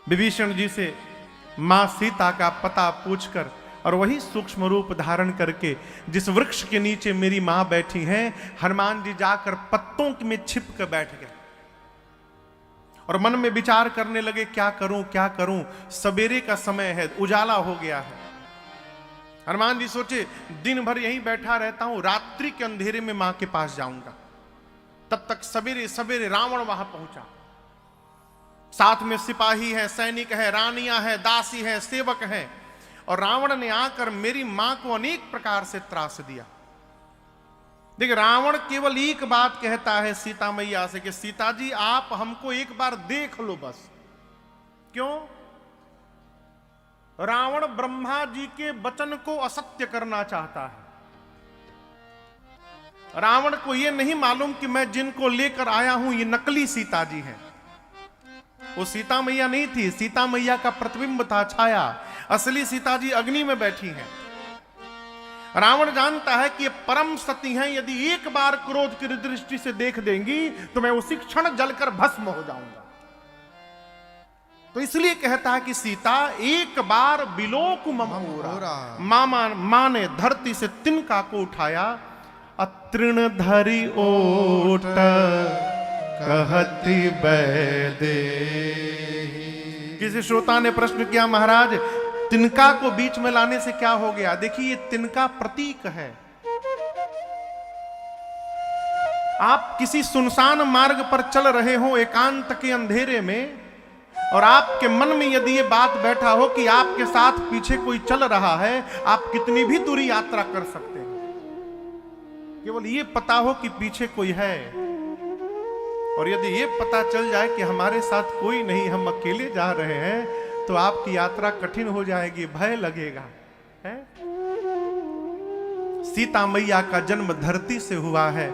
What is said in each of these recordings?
विभीषण जी से मां सीता का पता पूछकर और वही सूक्ष्म रूप धारण करके जिस वृक्ष के नीचे मेरी मां बैठी हैं, हनुमान जी जाकर पत्तों में छिप कर बैठ गए और मन में विचार करने लगे, क्या करूं क्या करूं, सवेरे का समय है, उजाला हो गया है। हनुमान जी सोचे दिन भर यहीं बैठा रहता हूं, रात्रि के अंधेरे में मां के पास जाऊंगा। तब तक सवेरे सवेरे रावण वहां पहुंचा, साथ में सिपाही है, सैनिक है, रानियां है, दासी है, सेवक है, और रावण ने आकर मेरी मां को अनेक प्रकार से त्रास दिया। देखिए, रावण केवल एक बात कहता है सीता मैया से कि सीता जी आप हमको एक बार देख लो बस। क्यों? रावण ब्रह्मा जी के वचन को असत्य करना चाहता है। रावण को यह नहीं मालूम कि मैं जिनको लेकर आया हूं ये नकली सीता जी हैं। वो सीता मैया नहीं थी, सीता मैया का प्रतिबिंब था, छाया। असली सीता जी अग्नि में बैठी हैं। रावण जानता है कि ये परम सती हैं, यदि एक बार क्रोध की दृष्टि से देख देंगी तो मैं उसी क्षण जलकर भस्म हो जाऊंगा। तो इसलिए कहता है कि सीता एक बार बिलोक ममोरा। मां ने धरती से तिनका को उठाया, अतृण धरी ओट कहती बैदे। किसी श्रोता ने प्रश्न किया, महाराज तिनका को बीच में लाने से क्या हो गया? देखिए, ये तिनका प्रतीक है। आप किसी सुनसान मार्ग पर चल रहे हो एकांत के अंधेरे में, और आपके मन में यदि ये बात बैठा हो कि आपके साथ पीछे कोई चल रहा है, आप कितनी भी दूरी यात्रा कर सकते हैं, केवल ये पता हो कि पीछे कोई है। और यदि ये पता चल जाए कि हमारे साथ कोई नहीं, हम अकेले जा रहे हैं, तो आपकी यात्रा कठिन हो जाएगी, भय लगेगा है? सीता मैया का जन्म धरती से हुआ है,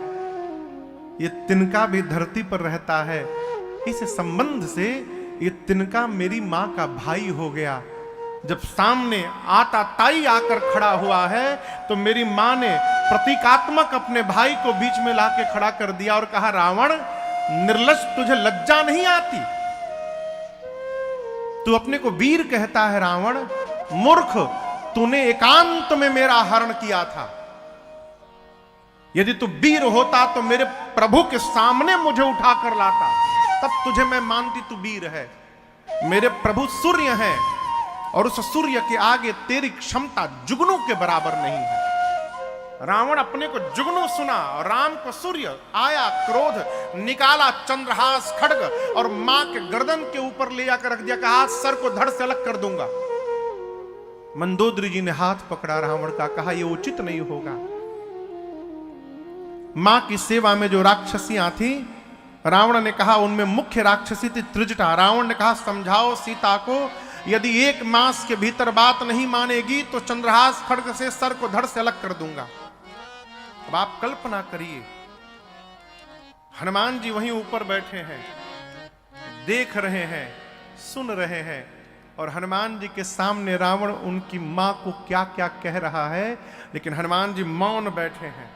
ये तिनका भी धरती पर रहता है। इस संबंध से ये तिनका मेरी मां का भाई हो गया। जब सामने आता ताई आकर खड़ा हुआ है तो मेरी मां ने प्रतीकात्मक अपने भाई को बीच में लाके खड़ा कर दिया और कहा, रावण निर्लज्ज, तुझे लज्जा नहीं आती? तू अपने को वीर कहता है रावण? मूर्ख, तूने एकांत में मेरा हरण किया था। यदि तू वीर होता तो मेरे प्रभु के सामने मुझे उठाकर लाता, तब तुझे मैं मानती तू वीर है। मेरे प्रभु सूर्य हैं और उस सूर्य के आगे तेरी क्षमता जुगनू के बराबर नहीं है। रावण अपने को जुगनू सुना, राम को सूर्य आया, क्रोध निकाला, चंद्रहास खड्ग और मां के गर्दन के ऊपर ले जाकर रख दिया, कहा सर को धड़ से अलग कर दूंगा। मंदोदरी जी ने हाथ पकड़ा रावण का, कहा यह उचित नहीं होगा। मां की सेवा में जो राक्षसियां थी, रावण ने कहा उनमें मुख्य राक्षसी थी त्रिजटा। रावण ने कहा समझाओ सीता को, यदि एक मास के भीतर बात नहीं मानेगी तो चंद्रहास खड्ग से सर को धड़ से अलग कर दूंगा। अब आप कल्पना करिए, हनुमान जी वहीं ऊपर बैठे हैं, देख रहे हैं, सुन रहे हैं, और हनुमान जी के सामने रावण उनकी मां को क्या क्या कह रहा है, लेकिन हनुमान जी मौन बैठे हैं।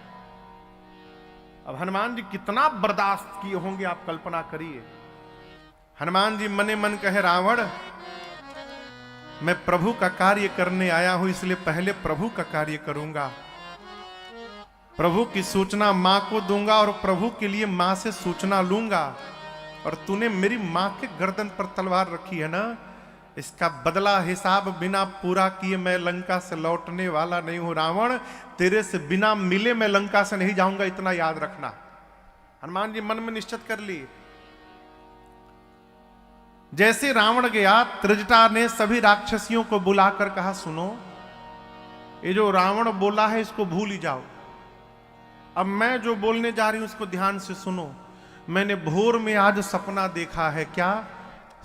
अब हनुमान जी कितना बर्दाश्त किए होंगे, आप कल्पना करिए। हनुमान जी मने मन कहे, रावण मैं प्रभु का कार्य करने आया हूं, इसलिए पहले प्रभु का कार्य करूंगा। प्रभु की सूचना मां को दूंगा और प्रभु के लिए मां से सूचना लूंगा। और तूने मेरी मां के गर्दन पर तलवार रखी है ना, इसका बदला हिसाब बिना पूरा किए मैं लंका से लौटने वाला नहीं हूं। रावण, तेरे से बिना मिले मैं लंका से नहीं जाऊंगा, इतना याद रखना। हनुमान जी मन में निश्चित कर लिए। जैसे रावण गया, त्रिजटा ने सभी राक्षसियों को बुलाकर कहा, सुनो, ये जो रावण बोला है इसको भूल ही जाओ। अब मैं जो बोलने जा रही हूं उसको ध्यान से सुनो। मैंने भोर में आज सपना देखा है। क्या?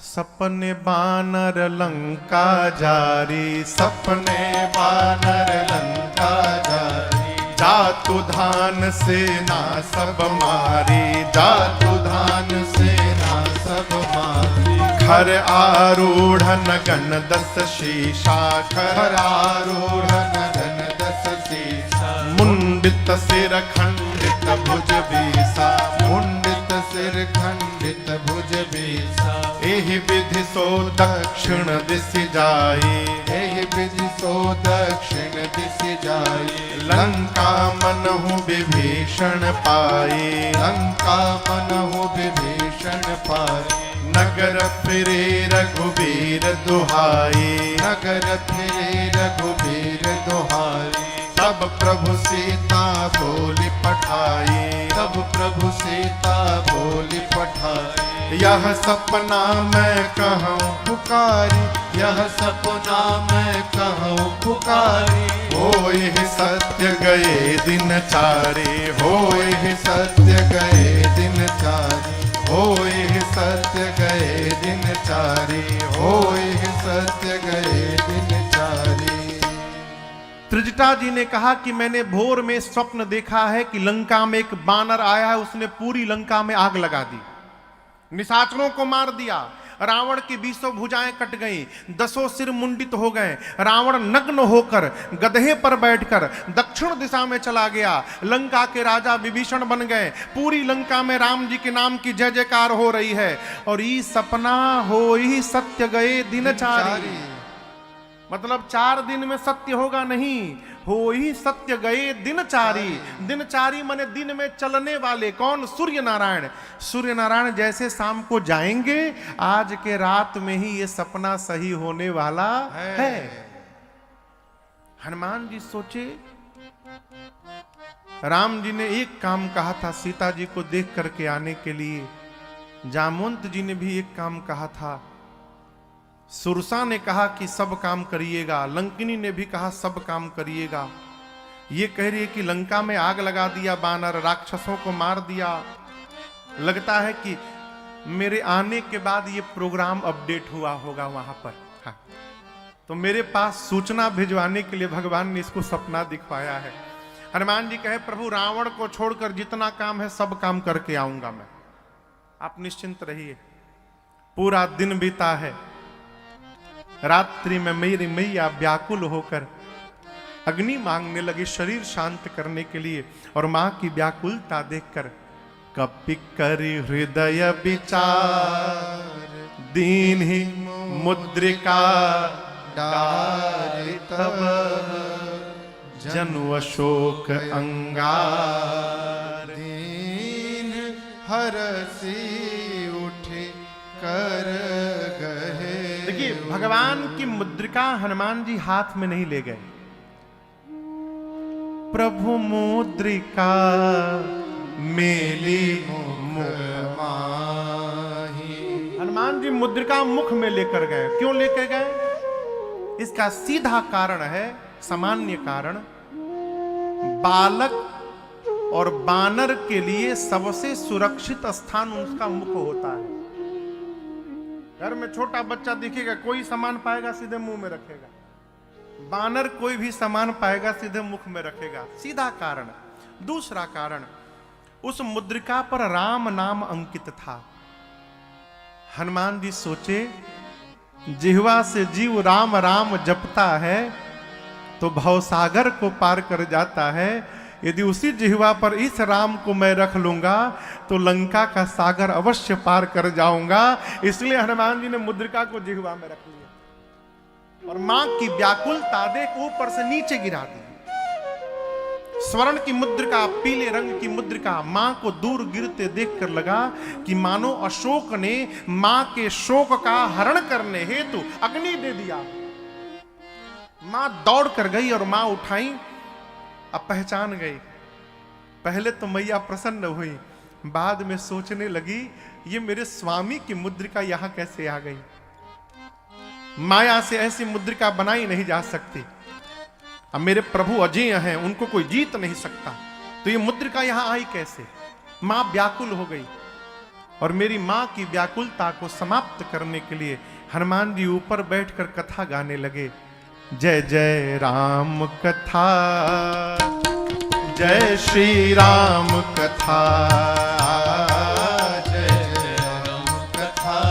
सपने बानर लंका जारी, सपने बानर लंका जारी, जातु धान सेना सब मारी, जातु धान सेना सब मारी, खर आरूढ़ गण दस शीशा, खर आरूढ़ गण दस शीशा, मुंडित सिर खंडित भुज बीसा, मुंडित सिर खंडित भुज बीसा, एहि विधि सो दक्षिण दिश जाई, एहि विधि सो दक्षिण दिश जाई। लंका मनहु विभीषण पाई, लंका मनहु विभीषण पाई। नगर फिरे रघुबीर दुहाई, नगर फिरे रघुबीर दुहाई। तब प्रभु सीता बोली पठाई, तब प्रभु सीता बोली पठाई। यह सपना मैं कहूँ पुकारी, यह सपना मैं कहूँ पुकारी। होए सत्य गए दिन चारे, होए सत्य गए दिन चारी, होए सत्य गए दिन चारी, होए सत्य गए दिन चारी। त्रिजटा जी ने कहा कि मैंने भोर में स्वप्न देखा है कि लंका में एक बानर आया है, उसने पूरी लंका में आग लगा दी, निशाचरों को मार दिया, रावण की 20 भुजाएं कट गईं, 10 सिर मुंडित हो गए। रावण नग्न होकर गधे पर बैठकर दक्षिण दिशा में चला गया। लंका के राजा विभीषण बन गए। पूरी लंका में राम जी के नाम की जय जयकार हो रही है। और ई सपना हो ही सत्य गए दिन चारी, मतलब 4 दिन में सत्य होगा नहीं, हो ही सत्य गए दिन चारी। दिन चारी माने दिन में चलने वाले, कौन? सूर्य नारायण। सूर्य नारायण जैसे शाम को जाएंगे, आज के रात में ही ये सपना सही होने वाला है। हनुमान जी सोचे, राम जी ने एक काम कहा था सीता जी को देख करके आने के लिए, जामवंत जी ने भी एक काम कहा था, सुरसा ने कहा कि सब काम करिएगा, लंकिनी ने भी कहा सब काम करिएगा। ये कह रही है कि लंका में आग लगा दिया बानर, राक्षसों को मार दिया। लगता है कि मेरे आने के बाद ये प्रोग्राम अपडेट हुआ होगा वहां पर। हाँ। तो मेरे पास सूचना भिजवाने के लिए भगवान ने इसको सपना दिखवाया है। हनुमान जी कहे, प्रभु रावण को छोड़कर जितना काम है सब काम करके आऊंगा मैं, आप निश्चिंत रहिए। पूरा दिन बीता है, रात्रि में मेरी मैया व्याकुल होकर अग्नि मांगने लगी शरीर शांत करने के लिए। और मां की व्याकुलता देखकर कपि करि हृदय विचार, दीन ही मुद्रिका डारि तब, जनु अशोक अंगार। दीन हरसी उठे कर गए। देखिए, भगवान की मुद्रिका हनुमान जी हाथ में नहीं ले गए। प्रभु मुद्रिका मेली मुख माही, हनुमान जी मुद्रिका मुख में लेकर गए। क्यों लेकर गए? इसका सीधा कारण है, सामान्य कारण, बालक और बानर के लिए सबसे सुरक्षित स्थान उसका मुख होता है। घर में छोटा बच्चा दिखेगा, कोई सामान पाएगा सीधे मुंह में रखेगा। बानर कोई भी सामान पाएगा सीधे मुख में रखेगा, सीधा कारण। दूसरा कारण, उस मुद्रिका पर राम नाम अंकित था। हनुमान जी सोचे, जिह्वा से जीव राम राम जपता है तो भवसागर को पार कर जाता है। यदि उसी जिह्वा पर इस राम को मैं रख लूंगा तो लंका का सागर अवश्य पार कर जाऊंगा। इसलिए हनुमान जी ने मुद्रिका को जिह्वा में रख लिया और मां की व्याकुलता देख ऊपर से नीचे गिरा दी। स्वर्ण की मुद्रिका, पीले रंग की मुद्रिका मां को दूर गिरते देखकर लगा कि मानो अशोक ने मां के शोक का हरण करने हेतु अग्नि दे दिया। मां दौड़ कर गई और मां उठाई, अब पहचान गई। पहले तो मैया प्रसन्न हुई, बाद में सोचने लगी ये मेरे स्वामी की मुद्रिका यहां कैसे आ गई। माया से ऐसी मुद्रिका बनाई नहीं जा सकती। अब मेरे प्रभु अजेय हैं, उनको कोई जीत नहीं सकता, तो ये मुद्रिका यहां आई कैसे। मां व्याकुल हो गई और मेरी मां की व्याकुलता को समाप्त करने के लिए हनुमान जी ऊपर बैठकर कथा गाने लगे। जय जय राम कथा, जय श्री राम कथा, जय राम कथा,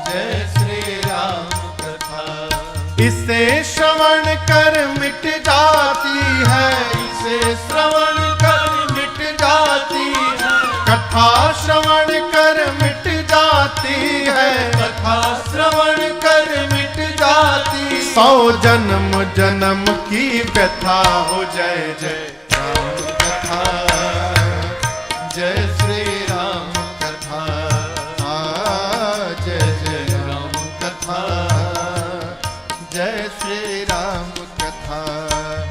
जय श्री राम कथा। इसे श्रवण कर मिट जाती है, इसे श्रवण कर मिट जाती है, कथा श्रवण कर मिट जाती श्रवण कर मिट जाती। 100 जन्म जन्म की व्यथा हो। जय जय राम कथा, जय श्री राम कथा। जय जय राम कथा, जय श्री राम कथा।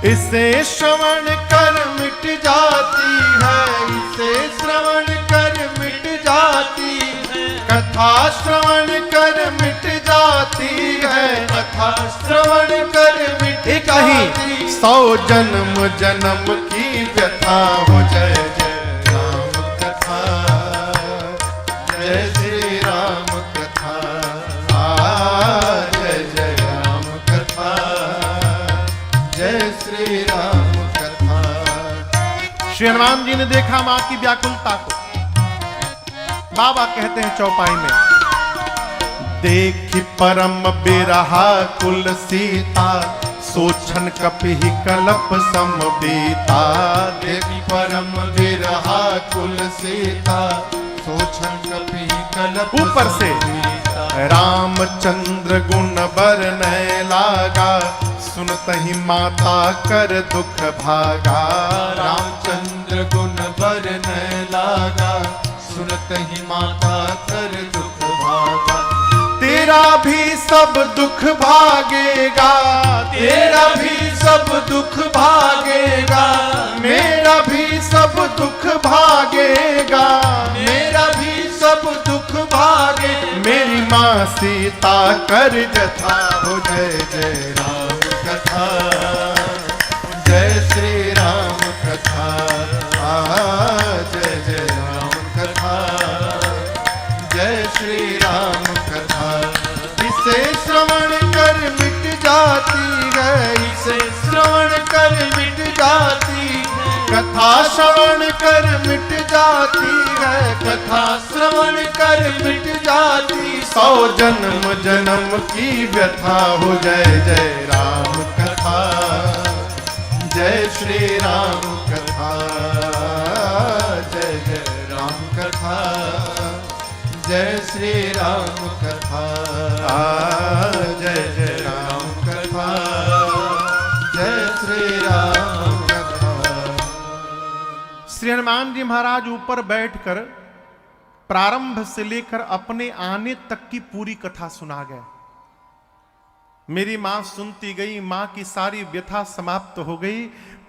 इसे श्रवण कर मिट जाती है, इसे श्रवण कर मिट जाती है। कथा श्रवण कर मिट जाती है, कथा श्रवण कर मिट एक ही जाती। 100 जन्म जन्म की व्यथा हो। जय जय राम कथा, जय श्री राम कथा। जय जय राम कथा, जय श्री राम कथा। श्री हनुमान जी ने देखा मां की व्याकुलता को। बाबा कहते हैं चौपाई में, देखी परम बिरहा कुल सीता, सोचन कपिहि कलप सम बीता। देवी परम विरहा कुल सीता, सोचन कपि कलप ऊपर से संगीता। रामचंद्र गुण बरनय लागा, सुनतहि माता कर दुख भागा। रामचंद्र गुण बरनय लागा, सुनत ही माता कर दुख भागा। तेरा भी सब दुख भागेगा, तेरा भी सब दुख भागेगा, मेरा भी सब दुख भागेगा। मेरा भी सब दुख भागे। मेरी माँ सीता कर जथा हो। जय जय राम कथा, जय श्री राम कथा। जय जय राम कथा, जय श्री राम कथा। इसे श्रवण कर मिट जाती है, इसे श्रवण कर मिट जाती है। कथा श्रवण कर मिट जाती है। कथा श्रवण कर मिट जाती। 100 जन्म जन्म की व्यथा हो। जय जय राम कथा, जय श्री राम कथा। जय जय राम कथा, जय श्री राम कथा। जय जय राम कथा, जय श्री राम कथा। श्री हनुमान जी महाराज ऊपर बैठकर प्रारंभ से लेकर अपने आने तक की पूरी कथा सुना गए। मेरी मां सुनती गई, मां की सारी व्यथा समाप्त हो गई।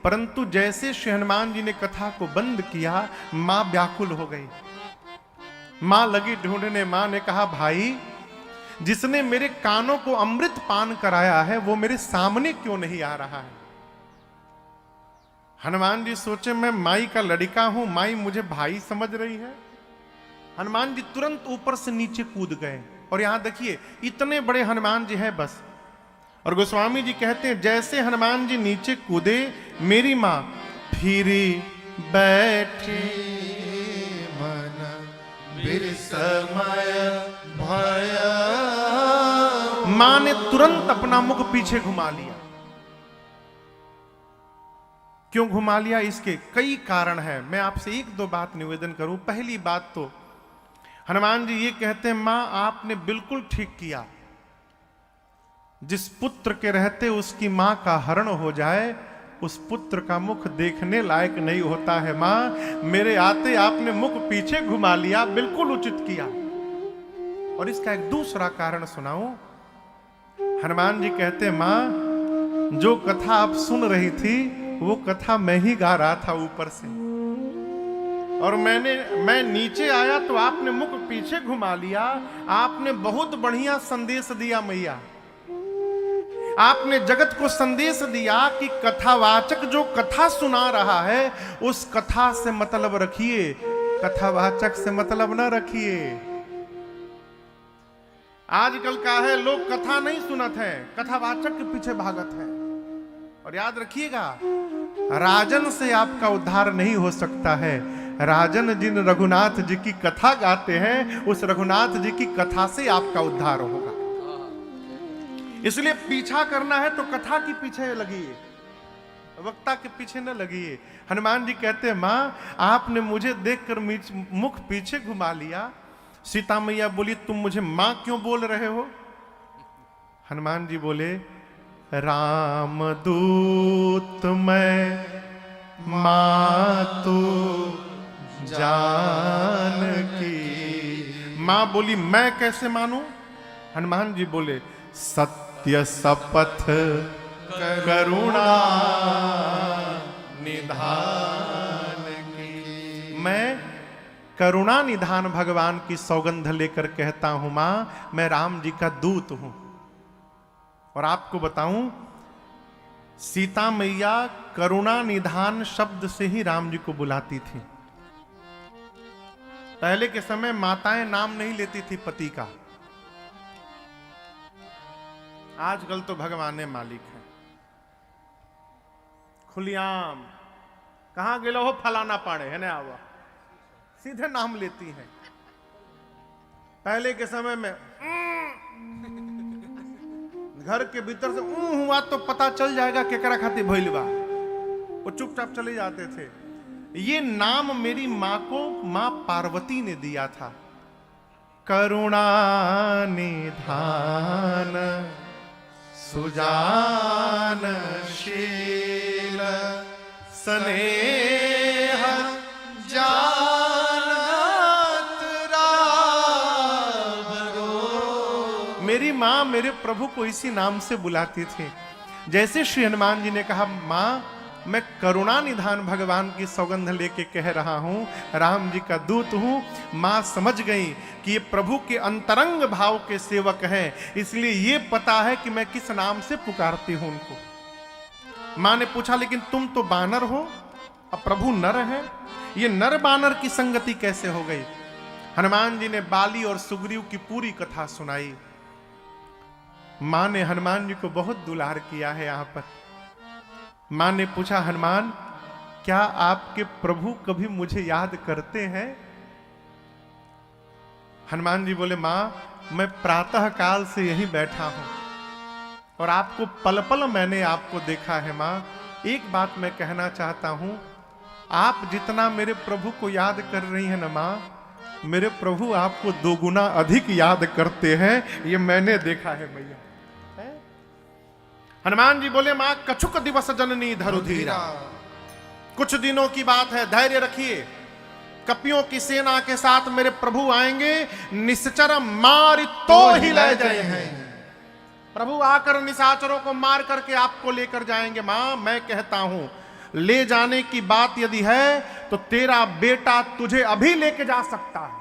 परंतु जैसे श्री हनुमान जी ने कथा को बंद किया, मां व्याकुल हो गई। मां लगी ढूंढने। मां ने कहा, भाई जिसने मेरे कानों को अमृत पान कराया है वो मेरे सामने क्यों नहीं आ रहा है। हनुमान जी सोचे, मैं माई का लड़का हूं, माई मुझे भाई समझ रही है। हनुमान जी तुरंत ऊपर से नीचे कूद गए। और यहां देखिए, इतने बड़े हनुमान जी हैं बस। और गोस्वामी जी कहते हैं, जैसे हनुमान जी नीचे कूदे, मेरी मां फिरी बैठी मन विस्मय भया। मां ने तुरंत अपना मुख पीछे घुमा लिया। क्यों घुमा लिया? इसके कई कारण हैं। मैं आपसे एक दो बात निवेदन करूं। पहली बात तो हनुमान जी ये कहते हैं, मां आपने बिल्कुल ठीक किया। जिस पुत्र के रहते उसकी मां का हरण हो जाए, उस पुत्र का मुख देखने लायक नहीं होता है। मां, मेरे आते आपने मुख पीछे घुमा लिया, बिल्कुल उचित किया। और इसका एक दूसरा कारण सुनाऊं। हनुमान जी कहते, मां जो कथा आप सुन रही थी वो कथा मैं ही गा रहा था ऊपर से, और मैं नीचे आया तो आपने मुख पीछे घुमा लिया। आपने बहुत बढ़िया संदेश दिया मैया। आपने जगत को संदेश दिया कि कथावाचक जो कथा सुना रहा है उस कथा से मतलब रखिए, कथावाचक से मतलब न रखिए। आजकल का है, लोग कथा नहीं सुनत है, कथावाचक के पीछे भागत है। और याद रखिएगा, राजन से आपका उद्धार नहीं हो सकता है। राजन जिन रघुनाथ जी की कथा गाते हैं, उस रघुनाथ जी की कथा से आपका उद्धार होगा। इसलिए पीछा करना है तो कथा के पीछे लगिए, वक्ता के पीछे न लगिए। हनुमान जी कहते हैं, मां आपने मुझे देखकर मुख पीछे घुमा लिया, सीता मैया बोली तुम मुझे मां क्यों बोल रहे हो? हनुमान जी बोले राम दूत मैं मातु जानकी। मां बोली मैं कैसे मानूं? हनुमान जी बोले सत्य शपथ करुणा निधान की। मैं करुणा निधान भगवान की सौगंध लेकर कहता हूं मां, मैं राम जी का दूत हूं। और आपको बताऊं, सीता मैया करुणा निधान शब्द से ही राम जी को बुलाती थी। पहले के समय माताएं नाम नहीं लेती थी पति का, आजकल तो भगवान ने मालिक है। खुलियाम कहां गेलो हो फलाना पाड़े है ना, आवा सीधे नाम लेती हैं। पहले के समय में घर के भीतर से हुआ तो पता चल जाएगा केकरा खातिर भइल बा, वो चुपचाप चले जाते थे। ये नाम मेरी मां को मां पार्वती ने दिया था, करुणा निधान सुजानशील स्नेह जानत रावरो। मेरी मां मेरे प्रभु को इसी नाम से बुलाती थी। जैसे श्री हनुमान जी ने कहा मां मैं करुणा निधान भगवान की सौगंध लेके कह रहा हूं, राम जी का दूत हूं, मां समझ गई कि ये प्रभु के अंतरंग भाव के सेवक हैं, इसलिए ये पता है कि मैं किस नाम से पुकारती हूं उनको। मां ने पूछा लेकिन तुम तो बानर हो, अब प्रभु नर है, ये नर बानर की संगति कैसे हो गई? हनुमान जी ने बाली और सुग्रीव की पूरी कथा सुनाई। मां ने हनुमान जी को बहुत दुलार किया है। यहां पर मां ने पूछा हनुमान क्या आपके प्रभु कभी मुझे याद करते हैं? हनुमान जी बोले मां मैं प्रातः काल से यहीं बैठा हूं और आपको पल पल मैंने आपको देखा है। मां एक बात मैं कहना चाहता हूं, आप जितना मेरे प्रभु को याद कर रही हैं ना मां, मेरे प्रभु आपको 2 गुना अधिक याद करते हैं, ये मैंने देखा है मैया। हनुमान जी बोले मां कछुक दिवस जननी धरु धीरा, कुछ दिनों की बात है, धैर्य रखिए। कपियों की सेना के साथ मेरे प्रभु आएंगे, निश्चर मार तो ही ले जाएंगे। प्रभु आकर निशाचरों को मार करके आपको लेकर जाएंगे। मां मैं कहता हूं ले जाने की बात यदि है तो तेरा बेटा तुझे अभी लेके जा सकता है।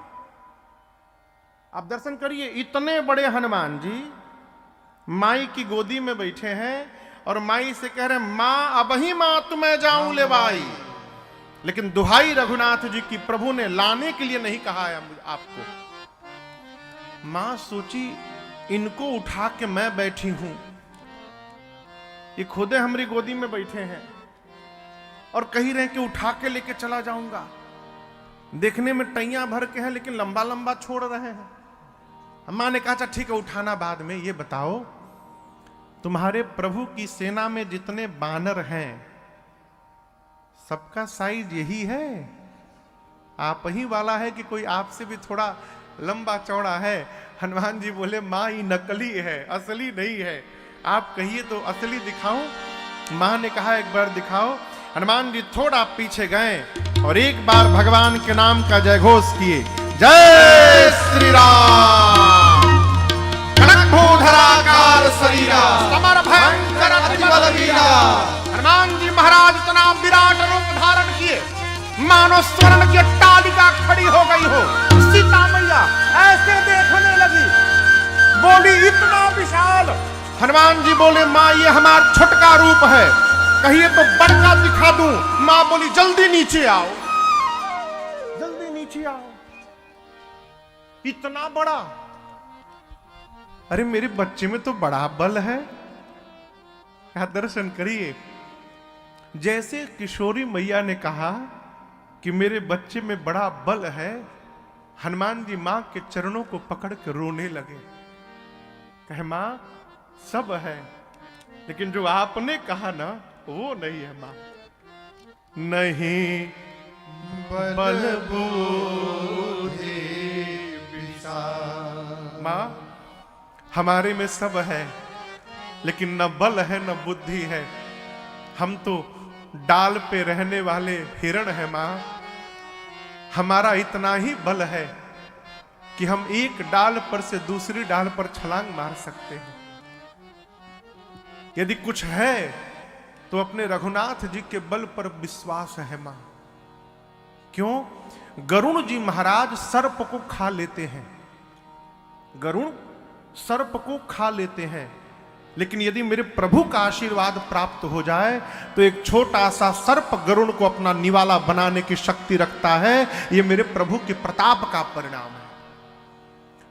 आप दर्शन करिए, इतने बड़े हनुमान जी माई की गोदी में बैठे हैं और माई से कह रहे हैं मां अब ही मां तुम्हें जाऊं ले भाई, लेकिन दुहाई रघुनाथ जी की प्रभु ने लाने के लिए नहीं कहा है आपको। मां सोची इनको उठा के मैं बैठी हूं, ये खुदे हमारी गोदी में बैठे हैं और कही रहे कि उठा के लेके चला जाऊंगा। देखने में टैया भर के हैं लेकिन लंबा लंबा छोड़ रहे हैं। मां ने कहा ठीक है उठाना बाद में। ये बताओ तुम्हारे प्रभु की सेना में जितने बानर हैं सबका साइज यही है? आप ही वाला है कि कोई आपसे भी थोड़ा लंबा चौड़ा है? हनुमान जी बोले मां ये नकली है, असली नहीं है। आप कहिए तो असली दिखाऊं? मां ने कहा एक बार दिखाओ। हनुमान जी थोड़ा पीछे गए और एक बार भगवान के नाम का जयघोष किए, जय श्री राम। कनक भूधराकार शरीरा समर भयंकर अति बलवीरा। हनुमान जी महाराज इतना विराट रूप धारण किए मानो स्वर्ण की अट्टालिका खड़ी हो गई हो। सीता मैया ऐसे देखने लगी, बोली इतना विशाल। हनुमान जी बोले मां ये हमारा छोटका रूप है, कहिए तो बड़का दिखा दूं। मां बोली जल्दी नीचे आओ, जल्दी नीचे आओ। इतना बड़ा, अरे मेरे बच्चे में तो बड़ा बल है। यहां दर्शन करिए, जैसे किशोरी मैया ने कहा कि मेरे बच्चे में बड़ा बल है, हनुमान जी मां के चरणों को पकड़ कर रोने लगे। कहे मां सब है लेकिन जो आपने कहा ना वो नहीं है मां। नहीं बल बुद्धि माँ हमारे में सब है, लेकिन न बल है न बुद्धि है। हम तो डाल पे रहने वाले हिरण है माँ। हमारा इतना ही बल है कि हम एक डाल पर से दूसरी डाल पर छलांग मार सकते हैं। यदि कुछ है तो अपने रघुनाथ जी के बल पर विश्वास है मां। क्यों? गरुण जी महाराज सर्प को खा लेते हैं, गरुण सर्प को खा लेते हैं, लेकिन यदि मेरे प्रभु का आशीर्वाद प्राप्त हो जाए तो एक छोटा सा सर्प गरुण को अपना निवाला बनाने की शक्ति रखता है। यह मेरे प्रभु के प्रताप का परिणाम है।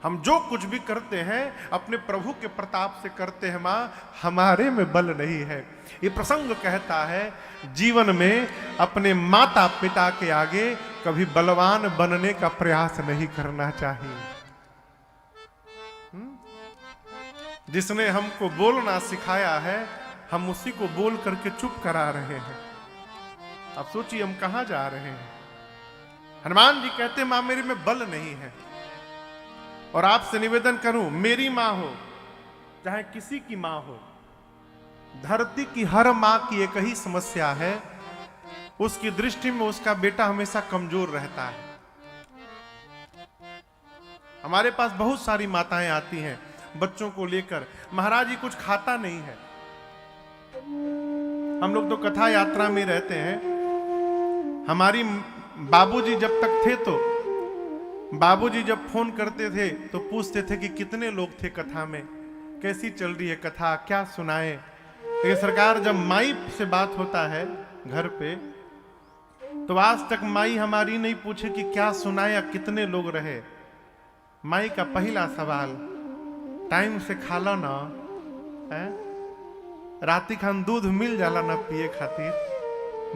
हम जो कुछ भी करते हैं अपने प्रभु के प्रताप से करते हैं मां, हमारे में बल नहीं है। ये प्रसंग कहता है जीवन में अपने माता पिता के आगे कभी बलवान बनने का प्रयास नहीं करना चाहिए। जिसने हमको बोलना सिखाया है हम उसी को बोल करके चुप करा रहे हैं। अब सोचिए हम कहां जा रहे हैं। हनुमान जी कहते मां मेरे में बल नहीं है। और आपसे निवेदन करूं, मेरी मां हो चाहे किसी की मां हो, धरती की हर मां की एक ही समस्या है, उसकी दृष्टि में उसका बेटा हमेशा कमजोर रहता है। हमारे पास बहुत सारी माताएं आती हैं बच्चों को लेकर, महाराज जी कुछ खाता नहीं है। हम लोग तो कथा यात्रा में रहते हैं। हमारी बाबूजी जब तक थे तो बाबूजी जब फोन करते थे तो पूछते थे कि कितने लोग थे कथा में, कैसी चल रही है कथा, क्या सुनाए। लेकिन सरकार जब माई से बात होता है घर पे तो आज तक माई हमारी नहीं पूछे कि क्या सुनाए या कितने लोग रहे। माई का पहला सवाल टाइम से खाला ना है, राती खान दूध मिल जाला ना पिए खातिर।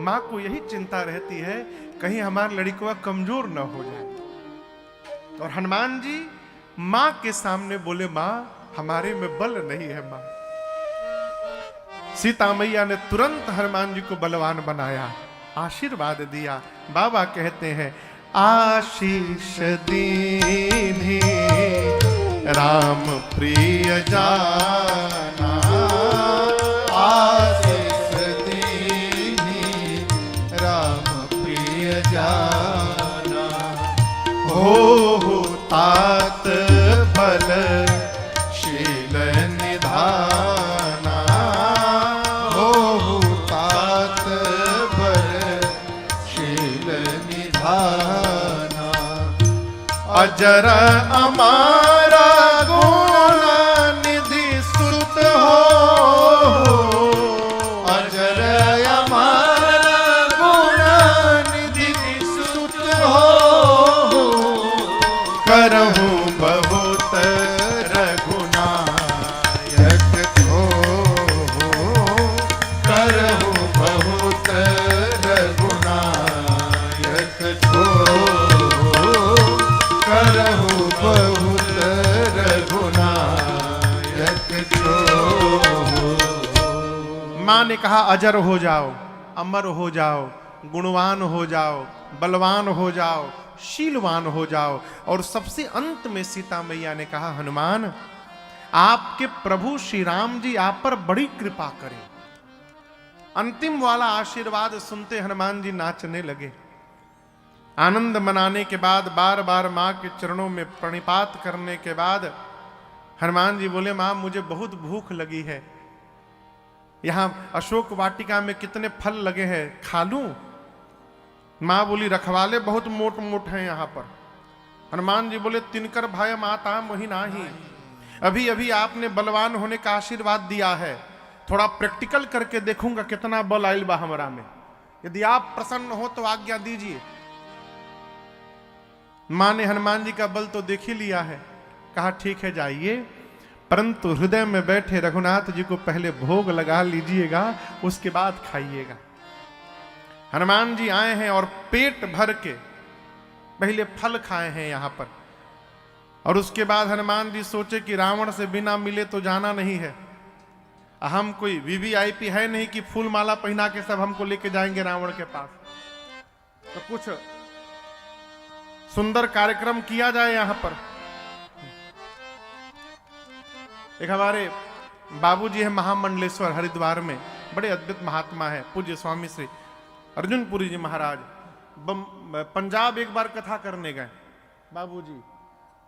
माँ को यही चिंता रहती है कहीं हमारा लड़कवा कमजोर ना हो जाए। और हनुमान जी मां के सामने बोले मां हमारे में बल नहीं है मां। सीता मैया ने तुरंत हनुमान जी को बलवान बनाया, आशीर्वाद दिया। बाबा कहते हैं आशीष दीन्ही राम प्रिय जाना, आशीष दीन्ही राम प्रिय जाना। हो तात बल शील निधाना, हो तात बल शील निधाना। अजर अमारा गुण निधि सुत हो, अजर अमारा गुण निधि सुत हो। करहूं बहुत रघुनायक को, करहूं बहुत रघुनायक को, करहूं बहुत रघुनायक को। मां ने कहा अजर हो जाओ, अमर हो जाओ, गुणवान हो जाओ, बलवान हो जाओ, शीलवान हो जाओ। और सबसे अंत में सीता मैया ने कहा हनुमान आपके प्रभु श्री राम जी आप पर बड़ी कृपा करें। अंतिम वाला आशीर्वाद सुनते हनुमान जी नाचने लगे। आनंद मनाने के बाद बार बार मां के चरणों में प्रणिपात करने के बाद हनुमान जी बोले मां मुझे बहुत भूख लगी है, यहां अशोक वाटिका में कितने फल लगे हैं खा लूं। मां बोली रखवाले बहुत मोट मोट हैं यहां पर। हनुमान जी बोले तिनकर भय माता मोहि नाही, अभी अभी आपने बलवान होने का आशीर्वाद दिया है, थोड़ा प्रैक्टिकल करके देखूंगा कितना बल आइल बा हमरा में, यदि आप प्रसन्न हो तो आज्ञा दीजिए। मां ने हनुमान जी का बल तो देख ही लिया है, कहा ठीक है जाइए, परंतु हृदय में बैठे रघुनाथ जी को पहले भोग लगा लीजिएगा, उसके बाद खाइएगा। हनुमान जी आए हैं और पेट भर के पहले फल खाए हैं यहां पर। और उसके बाद हनुमान जी सोचे कि रावण से बिना मिले तो जाना नहीं है, हम कोई वीवीआईपी है नहीं कि फूल माला पहना के सब हमको लेके जाएंगे रावण के पास। तो कुछ सुंदर कार्यक्रम किया जाए यहां पर। एक हमारे बाबूजी है महामंडलेश्वर हरिद्वार में, बड़े अद्भुत महात्मा है, पूज्य स्वामी श्री अर्जुनपुरी जी महाराज। पंजाब एक बार कथा करने गए बाबूजी,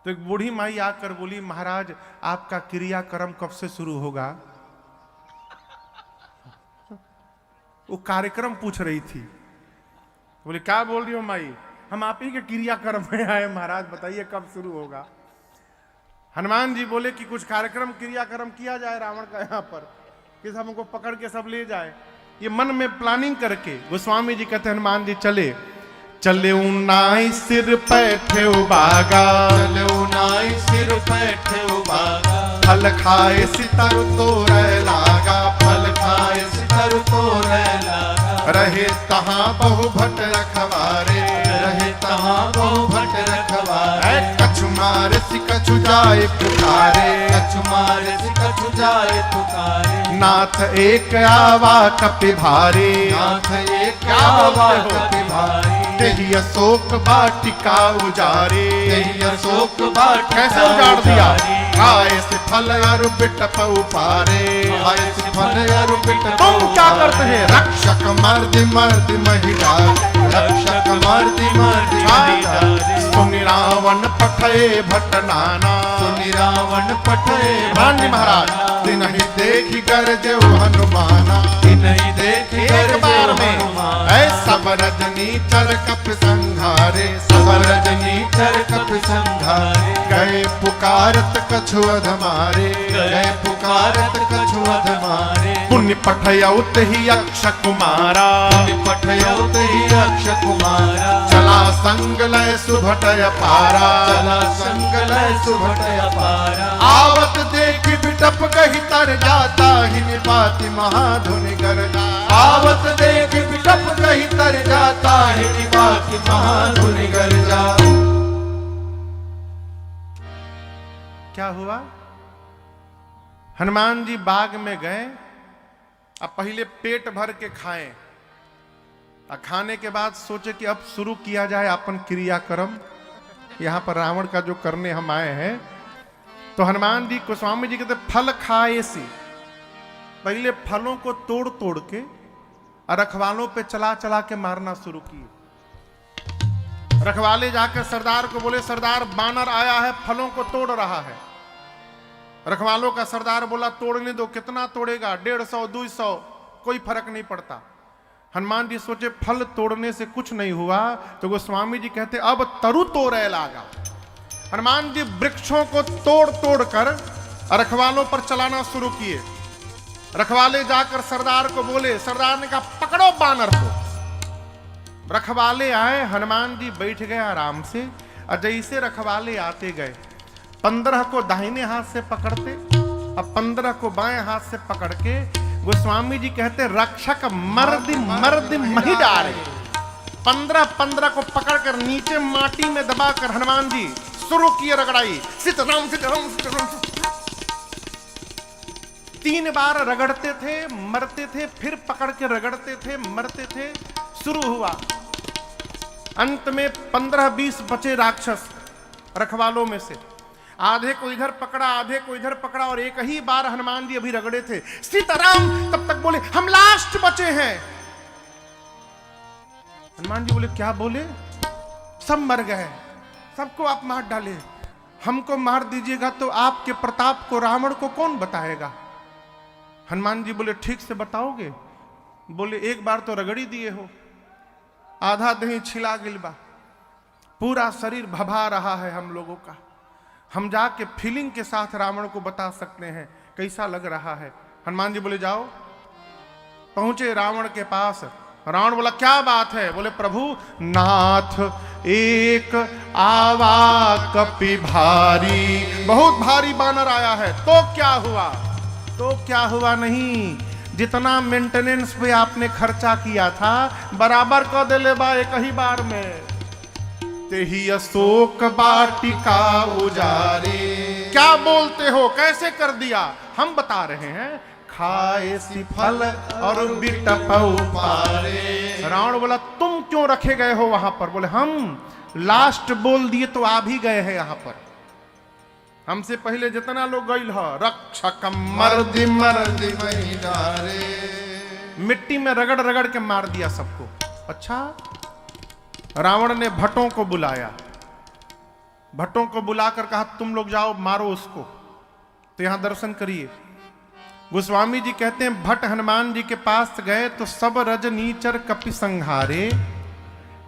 तो एक बूढ़ी माई आकर बोली, महाराज आपका क्रियाक्रम कब से शुरू होगा? वो कार्यक्रम पूछ रही थी। बोले क्या बोल रही हो माई, हम आप ही के क्रियाक्रम में आए महाराज, बताइए कब शुरू होगा? हनुमान जी बोले कि कुछ कार्यक्रम क्रियाक्रम किया जाए रावण का यहाँ पर, कि सब हमको पकड़ के सब ले जाए। ये मन में प्लानिंग करके गोस्वामी जी कहते हनुमान जी चले, चले उनाई सिर पैठे बागा, चले उनाई सिर पैठे बागा, फल खाए सितर तोरे लागा, फल खाए सितर तोरे लागा, रहे तहाँ बहु भट रखवारे, रहे तहाँ बहु भट रखवारे, कछु मार सि कछु जाए पुकारे, कछु मारे सि कछु जाए पुकारे, नाथ एक आवा कपि भारे, नाथ एक आवा कपि भारे, तेहि अशोक वाटिका उजारे, तेहि अशोक वाटिका कैसे उजाड़ दिया? आए से फल अरु बिटप उपारे, आए से फल अरु बिटप तुम क्या करते हैं? रक्षक मर्दि मर्दि महिला, रक्षक मर्दि मर्दि महिला, सुनि रावण पठे भट नाना, सुनि रावण पठे भट महाराज तिनहि देखि गरजे हनुमाना, तिनहि देखि एक बार में ऐसा रजनी चर कप संघारे, सब रजनी चर कप संघारे, गए पुकारत कछु अधमारे, गए पुकारत कछु अधमारे, पुण्य पठयौत ही अक्ष कुमारा, पठयौत ही अक्ष कुमारा, चला संग लय सुभटय पारा, चला संग लय सुभटय पारा, आवत देख बिटप कही तर जाता ही निपाति महाधुनि गरजा, आवत देख बिटप कही तर जाता है निपाति महाधुनि गरजा। क्या हुआ? हनुमान जी बाग में गए, अब पहले पेट भर के खाएं, और खाने के बाद सोचे कि अब शुरू किया जाए अपन क्रियाक्रम, यहां पर रावण का जो करने हम आए हैं। तो हनुमान जी गोस्वामी जी कहते फल खाए सी, पहले फलों को तोड़ तोड़ के और रखवालों पे चला चला के मारना शुरू किए। रखवाले जाकर सरदार को बोले, सरदार बानर आया है, फलों को तोड़ रहा है। रखवालों का सरदार बोला, तोड़ने दो, कितना तोड़ेगा? 150 200, कोई फर्क नहीं पड़ता। हनुमान जी सोचे फल तोड़ने से कुछ नहीं हुआ, तो गोस्वामी जी कहते अब तरु तोड़े लागा। हनुमान जी वृक्षों को तोड़ तोड़ कर रखवालों पर चलाना शुरू किए। रखवाले जाकर सरदार को बोले, सरदार ने कहा पकड़ो बानर को। रखवाले आए, हनुमान जी बैठ गए आराम से, और जैसे रखवाले आते गए 15 को दाहिने हाथ से पकड़ते और 15 को बाएं हाथ से पकड़ के गोस्वामी जी कहते रक्षक मर्दि मर्दि मही डारे। 15 को पकड़कर नीचे माटी में दबाकर हनुमान जी शुरू किए रगड़ाई, सीताराम सीताराम सीताराम। 3 बार रगड़ते थे, मरते थे, फिर पकड़ के रगड़ते थे, मरते थे, शुरू हुआ। अंत में 15-20 बचे राक्षस रखवालों में से। आधे को इधर पकड़ा, आधे को इधर पकड़ा, और एक ही बार हनुमान जी अभी रगड़े थे, सीताराम। तब तक बोले हम लास्ट बचे हैं। हनुमान जी बोले क्या बोले? सब मर गए, सबको आप मार डाले, हमको मार दीजिएगा तो आपके प्रताप को रावण को कौन बताएगा? हनुमान जी बोले ठीक से बताओगे? बोले एक बार तो रगड़ी दिए हो, आधा दही छिला गिलबा, पूरा शरीर भभा रहा है हम लोगों का, हम जाके फीलिंग के साथ रावण को बता सकते हैं कैसा लग रहा है। हनुमान जी बोले जाओ। पहुंचे रावण के पास। रावण बोला क्या बात है? बोले प्रभु नाथ एक आवा कपि भारी, बहुत भारी बानर आया है। तो क्या हुआ? तो क्या हुआ नहीं, जितना मेंटेनेंस पे आपने खर्चा किया था बराबर कर दे ले बा एक ही बार में। तेहि अशोक वाटिका उजारे। क्या बोलते हो, कैसे कर दिया? हम बता रहे हैं खाए सी फल और बिटप पारे। रावण बोला तुम क्यों रखे गए हो वहां पर? बोले हम लास्ट बोल दिए तो आ भी गए हैं यहां पर। हमसे पहले जितना लोग गईल ह रक्षकम मर्दी मर्दी मही डारे, मिट्टी में रगड़ रगड़ के मार दिया सबको। अच्छा, रावण ने भट्टों को बुलाया, भट्टों को बुलाकर कहा तुम लोग जाओ मारो उसको। तो यहां दर्शन करिए, गोस्वामी जी कहते हैं भट्ट हनुमान जी के पास गए तो सब रजनीचर कपि संहारे,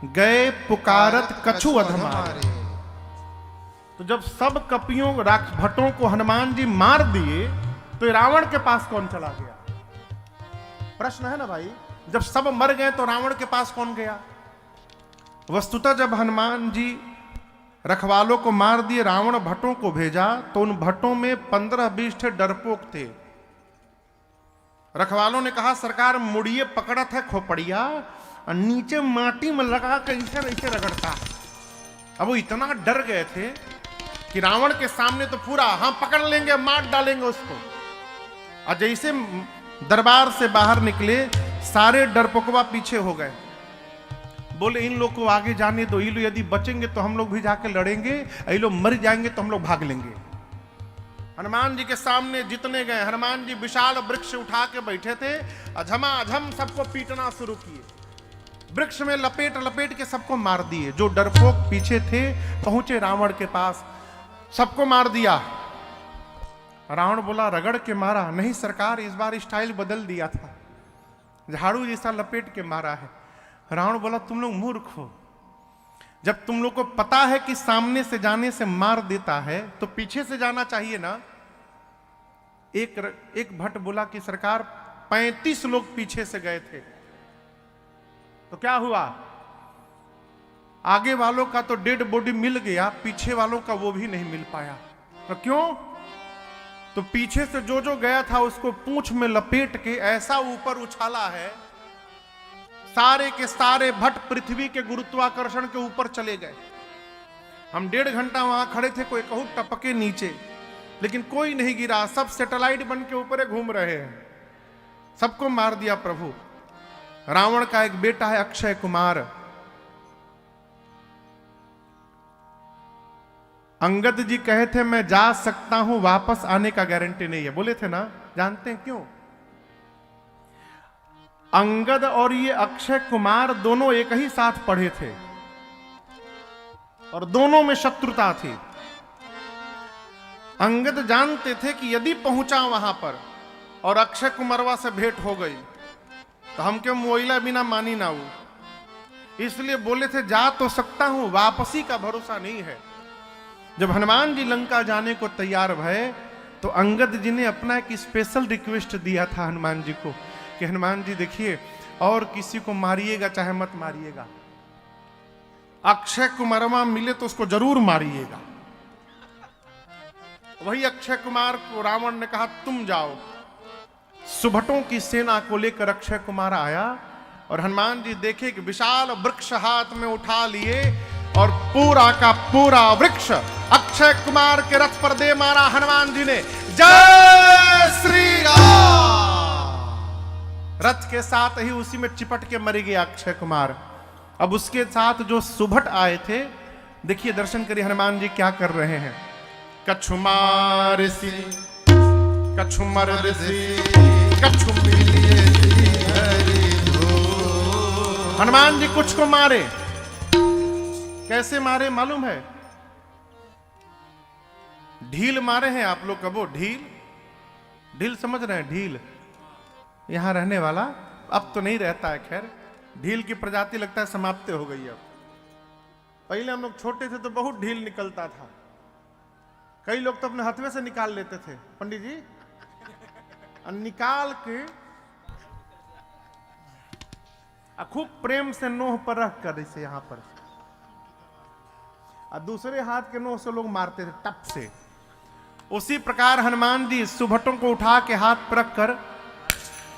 गए पुकारत कछु अधमारे। तो जब सब कपियों भट्टों को हनुमान जी मार दिए तो रावण के पास कौन चला गया? प्रश्न है ना भाई, जब सब मर गए तो रावण के पास कौन गया? वस्तुतः जब हनुमान जी रखवालों को मार दिए, रावण भट्टों को भेजा तो उन भट्टों में 15-20 थे डरपोक थे। रखवालों ने कहा सरकार मुड़िए पकड़त है खोपड़िया और नीचे माटी में लगा कर इसे ऐसे रगड़ता। अब वो इतना डर गए थे कि रावण के सामने तो पूरा हम पकड़ लेंगे, मार डालेंगे उसको। और जैसे दरबार से बाहर निकले सारे डरपोकवा पीछे हो गए, बोले इन लोग को आगे जाने दो, ये लोग यदि बचेंगे तो हम लोग भी जाके लड़ेंगे, ये लोग मर जाएंगे तो हम लोग भाग लेंगे। हनुमान जी के सामने जितने गए, हनुमान जी विशाल वृक्ष उठा के बैठे थे, झमाझम सबको पीटना शुरू किए, वृक्ष में लपेट लपेट के सबको मार दिए। जो डरपोक पीछे थे पहुंचे रावण के पास, सबको मार दिया। रावण बोला रगड़ के मारा? नहीं सरकार, इस बार स्टाइल बदल दिया था, झाड़ू जैसा लपेट के मारा है। रावण बोला तुम लोग मूर्ख हो, जब तुम लोग को पता है कि सामने से जाने से मार देता है तो पीछे से जाना चाहिए ना। एक भट्ट बोला कि सरकार 35 लोग पीछे से गए थे, तो क्या हुआ? आगे वालों का तो डेड बॉडी मिल गया, पीछे वालों का वो भी नहीं मिल पाया। तो क्यों? तो पीछे से जो जो गया था उसको पूंछ में लपेट के ऐसा ऊपर उछाला है, सारे के सारे भट्ट पृथ्वी के गुरुत्वाकर्षण के ऊपर चले गए। हम 1.5 घंटा वहां खड़े थे, कोई कहूं टपके नीचे, लेकिन कोई नहीं गिरा, सब सैटेलाइट बन के ऊपर घूम रहे हैं। सबको मार दिया प्रभु। रावण का एक बेटा है अक्षय कुमार, अंगद जी कहे थे मैं जा सकता हूं, वापस आने का गारंटी नहीं है, बोले थे ना। जानते हैं क्यों? अंगद और ये अक्षय कुमार दोनों एक ही साथ पढ़े थे और दोनों में शत्रुता थी। अंगद जानते थे कि यदि पहुंचा वहां पर और अक्षय कुमारवा से भेंट हो गई तो हम क्यों मोइला बिना मानी ना हो, इसलिए बोले थे जा तो सकता हूं, वापसी का भरोसा नहीं है। जब हनुमान जी लंका जाने को तैयार भये तो अंगद जी ने अपना एक स्पेशल रिक्वेस्ट दिया था हनुमान जी को कि हनुमान जी देखिए, और किसी को मारिएगा चाहे मत मारिएगा, अक्षय कुमारमा मिले तो उसको जरूर मारिएगा। वही अक्षय कुमार को रावण ने कहा तुम जाओ। सुभटों की सेना को लेकर अक्षय कुमार आया और हनुमान जी देखे कि विशाल वृक्ष हाथ में उठा लिए और पूरा का पूरा वृक्ष अक्षय कुमार के रथ पर दे मारा हनुमान जी ने। जय श्री राम। रथ के साथ ही उसी में चिपट के मर गया अक्षय कुमार। अब उसके साथ जो सुभट आए थे, देखिए दर्शन करिए हनुमान जी क्या कर रहे हैं। कछु मारसी कछु मरसी कछु मिलिए हनुमान जी कुछ को मारे। कैसे मारे मालूम है? ढील मारे हैं। आप लोग कबो ढील ढील समझ रहे हैं? ढील यहां रहने वाला, अब तो नहीं रहता है, खैर ढील की प्रजाति लगता है समाप्त हो गई। अब पहले हम लोग छोटे थे तो बहुत ढील निकलता था, कई लोग तो अपने हथवे से निकाल लेते थे पंडित जी, निकाल के खूब प्रेम से नोह पर रख कर इसे यहां पर, और दूसरे हाथ के नोह से लोग मारते थे टप से। उसी प्रकार हनुमान जी सुभटों को उठा के हाथ पर रख कर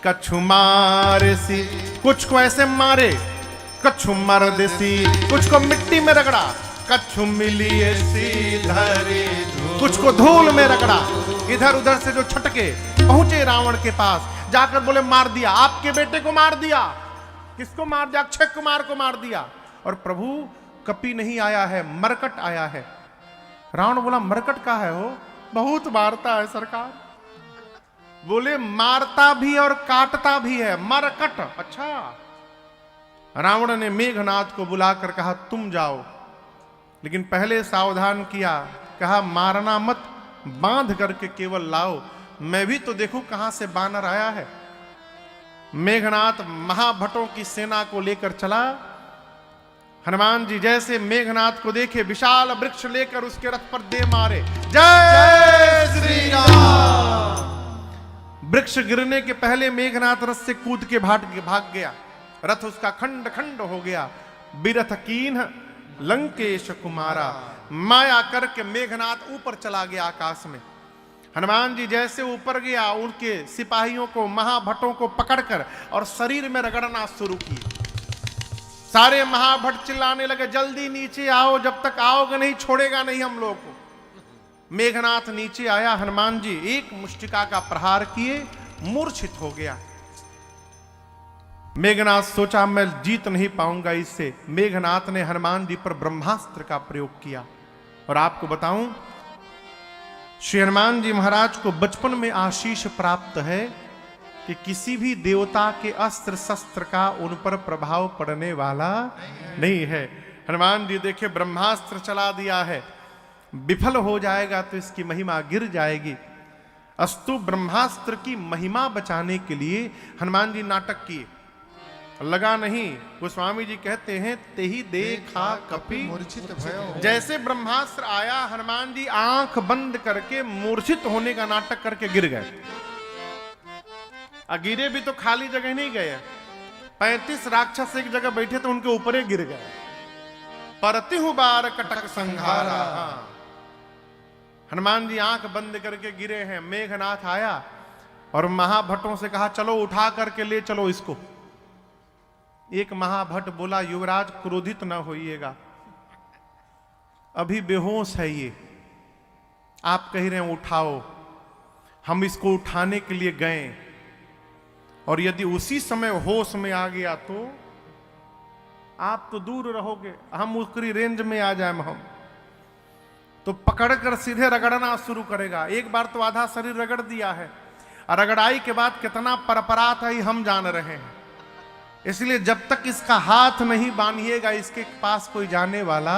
कछु मारसी, कुछ को ऐसे मारे, कछु मरदेसी, कुछ को मिट्टी में रगड़ा, कछु मिलिए धरे, कुछ को धूल में रगड़ा। इधर उधर से जो छटके पहुंचे रावण के पास, जाकर बोले मार दिया, आपके बेटे को मार दिया। किसको मार दिया? अक्षय कुमार को मार दिया। और प्रभु कपि नहीं आया है, मरकट आया है। रावण बोला मरकट का है हो? बहुत मारता है सरकार। बोले मारता भी और काटता भी है, मरकट। अच्छा। रावण ने मेघनाथ को बुलाकर कहा तुम जाओ, लेकिन पहले सावधान किया, कहा मारना मत, बांध करके केवल लाओ, मैं भी तो देखूं कहां से बानर आया है। मेघनाथ महाभटों की सेना को लेकर चला। हनुमान जी जैसे मेघनाथ को देखे, विशाल वृक्ष लेकर उसके रथ पर दे मारे। जय श्री राम। वृक्ष गिरने के पहले मेघनाथ रथ से कूद के भाग गया। रथ उसका खंड खंड हो गया। बिरथ कीन्ह लंकेश कुमारा। माया करके मेघनाथ ऊपर चला गया आकाश में। हनुमान जी जैसे ऊपर गया, उनके सिपाहियों को, महाभटों को पकड़कर और शरीर में रगड़ना शुरू किए। सारे महाभट चिल्लाने लगे जल्दी नीचे आओ, जब तक आओगे नहीं छोड़ेगा नहीं हम लोग को। मेघनाथ नीचे आया, हनुमान जी एक मुष्टिका का प्रहार किए, मूर्छित हो गया। मेघनाथ सोचा मैं जीत नहीं पाऊंगा इससे। मेघनाथ ने हनुमान जी पर ब्रह्मास्त्र का प्रयोग किया। और आपको बताऊं, श्री हनुमान जी महाराज को बचपन में आशीष प्राप्त है कि किसी भी देवता के अस्त्र शस्त्र का उन पर प्रभाव पड़ने वाला नहीं है। हनुमान जी देखे ब्रह्मास्त्र चला दिया है, विफल हो जाएगा तो इसकी महिमा गिर जाएगी। अस्तु ब्रह्मास्त्र की महिमा बचाने के लिए हनुमान जी नाटक किए, लगा नहीं। गोस्वामी जी कहते हैं तेही देखा कपि मूर्छित भयो। जैसे ब्रह्मास्त्र आया, हनुमान जी आंख बंद करके मूर्छित होने का नाटक करके गिर गए। गिरे भी तो खाली जगह नहीं गए, 35 राक्षस एक जगह बैठे तो उनके ऊपर ही गिर गए। परतिहु बार कटक संघारा। हनुमान जी आंख बंद करके गिरे हैं। मेघनाथ आया और महाभटों से कहा चलो उठा करके ले चलो इसको। एक महाभट बोला युवराज क्रोधित न होइएगा, अभी बेहोश है ये, आप कह रहे हैं उठाओ। हम इसको उठाने के लिए गए और यदि उसी समय होश में आ गया तो आप तो दूर रहोगे, हम उसकी रेंज में आ जाए हम तो पकड़कर सीधे रगड़ना शुरू करेगा। एक बार तो आधा शरीर रगड़ दिया है, और रगड़ाई के बाद कितना परपरात है हम जान रहे हैं। इसलिए जब तक इसका हाथ नहीं बांधिएगा इसके पास कोई जाने वाला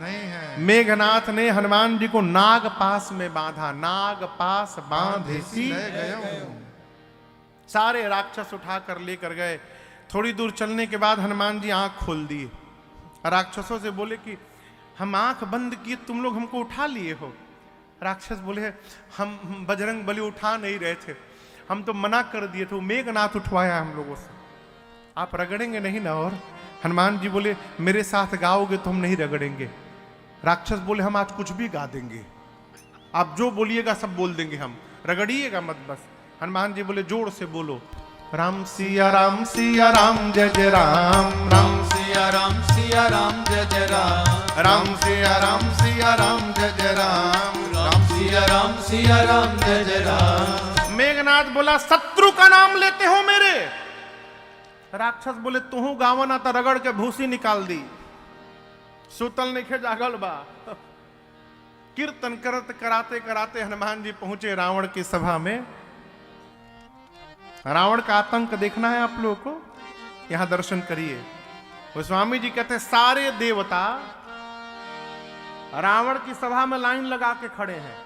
नहीं है। मेघनाथ ने हनुमान जी को नाग पास में बांधा। नाग पास बांधे सी सारे राक्षस उठाकर लेकर गए। थोड़ी दूर चलने के बाद हनुमान जी आंख खोल दिए। राक्षसों से बोले कि हम आंख बंद किए, तुम लोग हमको उठा लिए हो। राक्षस बोले हम बजरंग बली उठा नहीं रहे थे, हम तो मना कर दिए थे, मेघनाथ उठवाया हम लोगों से, आप रगड़ेंगे नहीं ना। और हनुमान जी बोले मेरे साथ गाओगे तो हम नहीं रगड़ेंगे। राक्षस बोले हम आज कुछ भी गा देंगे, आप जो बोलिएगा सब बोल देंगे, हम रगड़िएगा मत बस। हनुमान जी बोले जोर से बोलो राम सिया राम सिया राम जय जय राम। राम सिया राम सिया राम जय जय राम। राम सिया राम सिया राम जय जय राम। राम सिया राम सिया राम जय जय राम। मेघनाथ बोला शत्रु का नाम लेते हो मेरे। राक्षस बोले तू गावन आता रगड़ के भूसी निकाल दी। सुतल निखे जागल बा। कीर्तन करत कराते कराते हनुमान जी पहुंचे रावण की सभा में। रावण का आतंक देखना है आप लोगों को, यहां दर्शन करिए। गोस्वामी जी कहते हैं सारे देवता रावण की सभा में लाइन लगा के खड़े हैं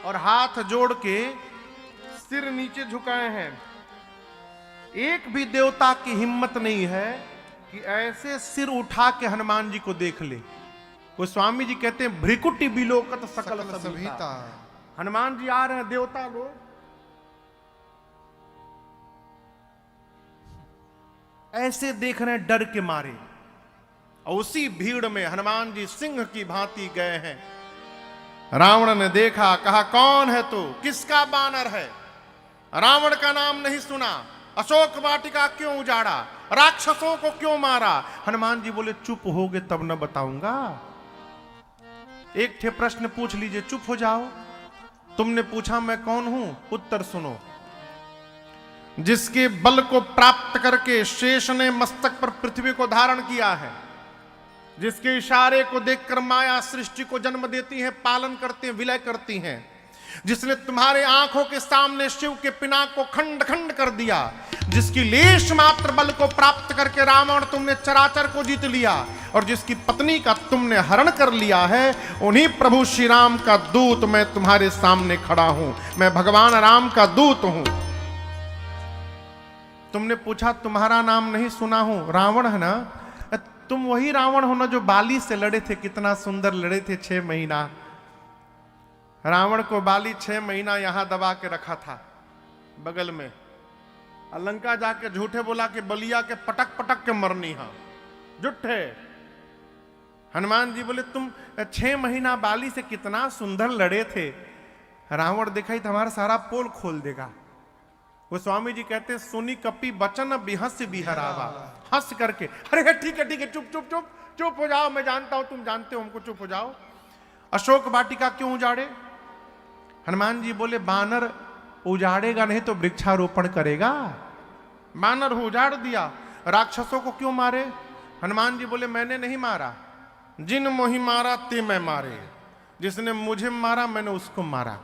और हाथ जोड़ के सिर नीचे झुकाए हैं। एक भी देवता की हिम्मत नहीं है कि ऐसे सिर उठा के हनुमान जी को देख ले। गोस्वामी जी कहते हैं भ्रिकुटी बिलोकत सकल सभीता। हनुमान जी आ रहे हैं, देवता लोग ऐसे देख रहे हैं डर के मारे, और उसी भीड़ में हनुमान जी सिंह की भांति गए हैं। रावण ने देखा, कहा कौन है तू, किसका बानर है? रावण का नाम नहीं सुना, अशोक वाटिका क्यों उजाड़ा, राक्षसों को क्यों मारा? हनुमान जी बोले चुप होगे तब न बताऊंगा। एक ठे प्रश्न पूछ लीजिए, चुप हो जाओ। तुमने पूछा मैं कौन हूं, उत्तर सुनो। जिसके बल को प्राप्त करके शेष ने मस्तक पर पृथ्वी को धारण किया है, जिसके इशारे को देखकर माया सृष्टि को जन्म देती है, पालन करती है, विलय करती हैं, जिसने तुम्हारे आंखों के सामने शिव के पिनाक को खंड खंड कर दिया, जिसकी लेश मात्र बल को प्राप्त करके रावण तुमने चराचर को जीत लिया और जिसकी पत्नी का तुमने हरण कर लिया है, उन्हीं प्रभु श्री राम का दूत मैं तुम्हारे सामने खड़ा हूं। मैं भगवान राम का दूत हूं। तुमने पूछा तुम्हारा नाम नहीं सुना हूं, रावण है ना? तुम वही रावण हो ना जो बाली से लड़े थे, कितना सुंदर लड़े थे 6 महीना। रावण को बाली 6 महीना यहां दबा के रखा था बगल में। लंका जाके झूठे बोला कि बलिया के पटक पटक के मरनी है, झूठे। हनुमान जी बोले तुम 6 महीना बाली से कितना सुंदर लड़े थे। रावण देखा ही तुम्हारा सारा पोल खोल देगा। वो स्वामी जी कहते हैं सुनी कपि बचन बिहस बिहरावा, हंस करके अरे ठीक है चुप चुप चुप चुप हो जाओ, मैं जानता हूं तुम जानते हो हमको, चुप हो जाओ। अशोक वाटिका क्यों उजाड़े? हनुमान जी बोले बानर उजाड़ेगा नहीं तो वृक्षारोपण करेगा। बानर हो उजाड़ दिया। राक्षसों को क्यों मारे? हनुमान जी बोले मैंने नहीं मारा, जिन मोहि मारा ते मैं मारे, जिसने मुझे मारा मैंने उसको मारा।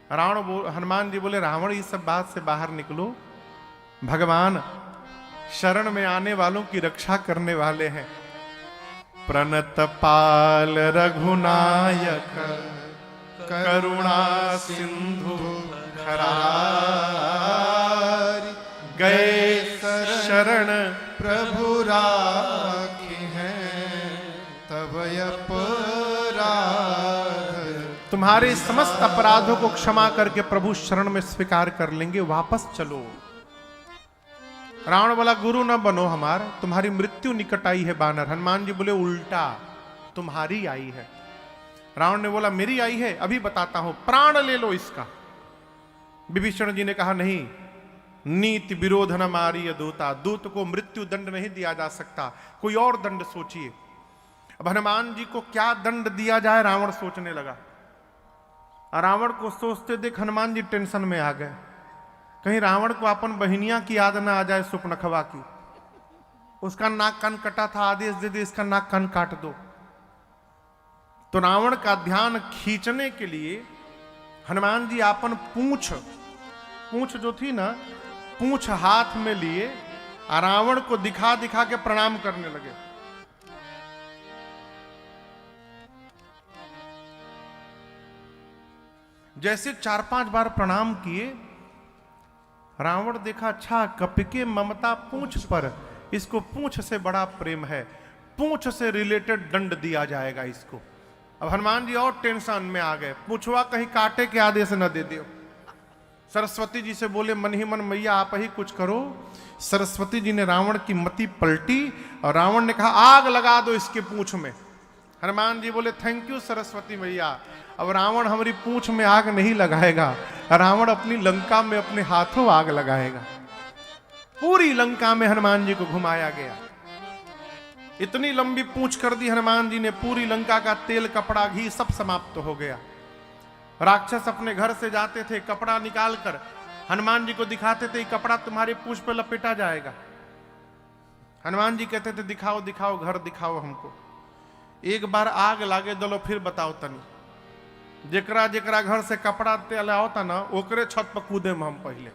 हनुमान जी बोले रावण इस सब बात से बाहर निकलो, भगवान शरण में आने वालों की रक्षा करने वाले हैं। प्रणत पाल रघुनायक करुणा सिंधु खरारी, गए शरण प्रभु राखी हैं तब अपराध। तुम्हारे समस्त अपराधों को क्षमा करके प्रभु शरण में स्वीकार कर लेंगे, वापस चलो। रावण बोला गुरु न बनो हमार, तुम्हारी मृत्यु निकट आई है बानर। हनुमान जी बोले उल्टा तुम्हारी आई है। रावण ने बोला मेरी आई है, अभी बताता हूं, प्राण ले लो इसका। विभीषण जी ने कहा नहीं, नीति विरोध न मारिय दूता, दूत को मृत्यु दंड नहीं दिया जा सकता, कोई और दंड सोचिए। अब हनुमान जी को क्या दंड दिया जाए रावण सोचने लगा। रावण को सोचते देख हनुमान जी टेंशन में आ गए, कहीं रावण को अपन बहिनिया की याद ना आ जाए, सुपनखवा की। उसका नाक कान कटा था, आदेश दे दे इसका नाक कान काट दो। तो रावण का ध्यान खींचने के लिए हनुमान जी अपन पूंछ जो थी ना, पूंछ हाथ में लिए रावण को दिखा दिखा के प्रणाम करने लगे। जैसे 4-5 बार प्रणाम किए, रावण देखा अच्छा कपिके ममता पूंछ पर, इसको पूंछ से बड़ा प्रेम है, पूंछ से रिलेटेड दंड दिया जाएगा इसको। अब हनुमान जी और टेंशन में आ गए, पूछवा कहीं काटे के आदेश न दे दियो। सरस्वती जी से बोले मन ही मन मैया आप ही कुछ करो। सरस्वती जी ने रावण की मति पलटी और रावण ने कहा आग लगा दो इसके पूंछ में। हनुमान जी बोले थैंक यू सरस्वती मैया। अब रावण हमारी पूंछ में आग नहीं लगाएगा, रावण अपनी लंका में अपने हाथों आग लगाएगा। पूरी लंका में हनुमान जी को घुमाया गया। इतनी लंबी पूंछ कर दी हनुमान जी ने, पूरी लंका का तेल कपड़ा घी सब समाप्त हो गया। राक्षस अपने घर से जाते थे, कपड़ा निकाल कर हनुमान जी को दिखाते थे, कपड़ा तुम्हारी पूंछ पर लपेटा जाएगा। हनुमान जी कहते थे दिखाओ दिखाओ घर दिखाओ हमको। एक बार आग लागे दलो फिर बताओ तनी। जेकरा जेकरा घर से कपड़ा तेल होता ना ओकरे छत पर कूदे में हम पहले।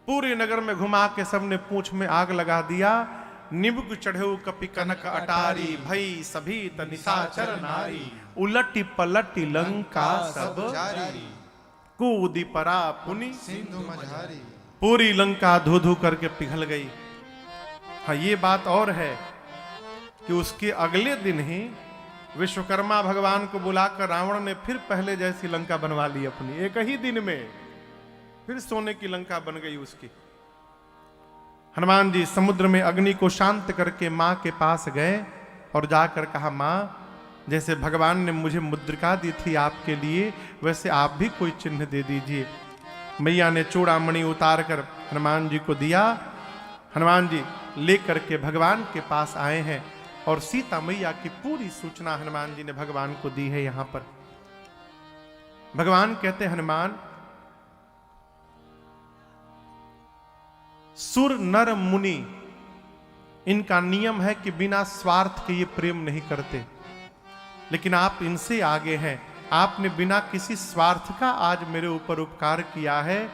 पूरे नगर में घुमा के सबने पूंछ में आग लगा दिया। निबुक चढ़े कपि कनक अटारी, भई सभी निशाचर नारी, उलटी पलटी लंका सब जारी, कूदी परा पुनि सिंधु मझारी। पूरी लंका धू धू करके पिघल गई। हाँ ये बात और है कि उसके अगले दिन ही विश्वकर्मा भगवान को बुलाकर रावण ने फिर पहले जैसी लंका बनवा ली अपनी। एक ही दिन में फिर सोने की लंका बन गई उसकी। हनुमान जी समुद्र में अग्नि को शांत करके मां के पास गए और जाकर कहा मां जैसे भगवान ने मुझे मुद्रिका दी थी आपके लिए, वैसे आप भी कोई चिन्ह दे दीजिए। मैया ने चूड़ामणि उतार कर हनुमान जी को दिया। हनुमान जी लेकर के भगवान के पास आए हैं और सीता मैया की पूरी सूचना हनुमान जी ने भगवान को दी है। यहां पर भगवान कहते हनुमान सुर नर मुनि इनका नियम है कि बिना स्वार्थ के ये प्रेम नहीं करते, लेकिन आप इनसे आगे हैं। आपने बिना किसी स्वार्थ का आज मेरे ऊपर उपकार किया है।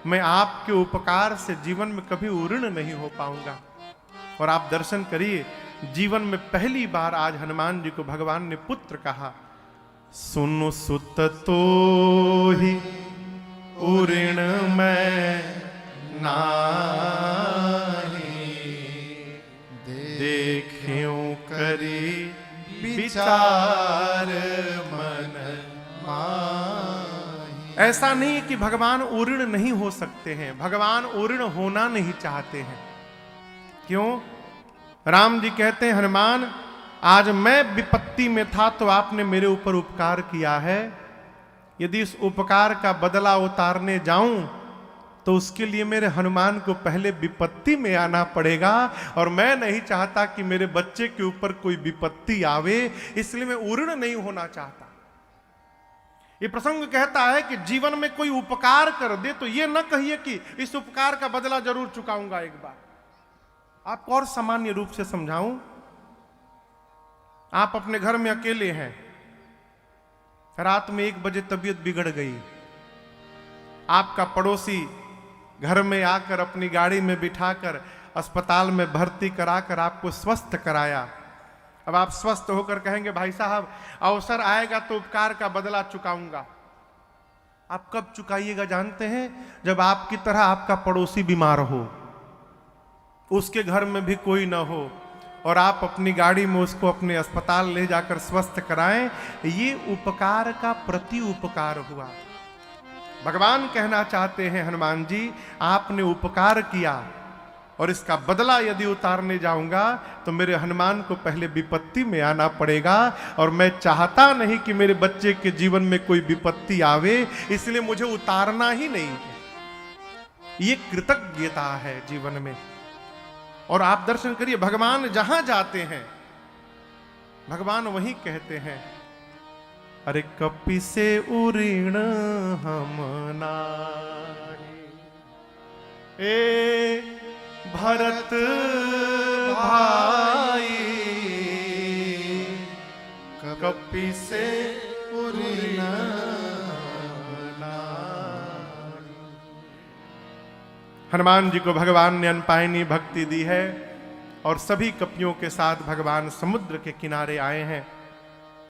मैं आपके उपकार से जीवन में कभी उऋण नहीं हो पाऊंगा। और आप दर्शन करिए, जीवन में पहली बार आज हनुमान जी को भगवान ने पुत्र कहा। सुनु सुत तो ही उऋण मैं नाही, देखियों करी विचार मन माही। ऐसा नहीं कि भगवान उऋण नहीं हो सकते हैं, भगवान उऋण होना नहीं चाहते हैं। क्यों? राम जी कहते हैं, हनुमान आज मैं विपत्ति में था तो आपने मेरे ऊपर उपकार किया है। यदि इस उपकार का बदला उतारने जाऊं तो उसके लिए मेरे हनुमान को पहले विपत्ति में आना पड़ेगा, और मैं नहीं चाहता कि मेरे बच्चे के ऊपर कोई विपत्ति आवे, इसलिए मैं उऋण नहीं होना चाहता। ये प्रसंग कहता है कि जीवन में कोई उपकार कर दे तो ये न कहिए कि इस उपकार का बदला जरूर चुकाऊंगा एक बार। आपको और सामान्य रूप से समझाऊं, आप अपने घर में अकेले हैं, रात में 1 बजे तबीयत बिगड़ गई, आपका पड़ोसी घर में आकर अपनी गाड़ी में बिठाकर अस्पताल में भर्ती कराकर आपको स्वस्थ कराया। अब आप स्वस्थ होकर कहेंगे, भाई साहब अवसर आएगा तो उपकार का बदला चुकाऊंगा। आप कब चुकाइएगा जानते हैं? जब आपकी तरह आपका पड़ोसी बीमार हो, उसके घर में भी कोई ना हो, और आप अपनी गाड़ी में उसको अपने अस्पताल ले जाकर स्वस्थ कराएं। ये उपकार का प्रति उपकार हुआ। भगवान कहना चाहते हैं, हनुमान जी आपने उपकार किया और इसका बदला यदि उतारने जाऊंगा तो मेरे हनुमान को पहले विपत्ति में आना पड़ेगा, और मैं चाहता नहीं कि मेरे बच्चे के जीवन में कोई विपत्ति आवे, इसलिए मुझे उतारना ही नहीं है। ये कृतज्ञता है जीवन में। और आप दर्शन करिए, भगवान जहां जाते हैं भगवान वहीं कहते हैं, अरे कपि से उऋण हम नाहि, ए भरत भाई कपि से उऋण नाहि। हनुमान जी को भगवान ने अनपायनी भक्ति दी है, और सभी कपियों के साथ भगवान समुद्र के किनारे आए हैं।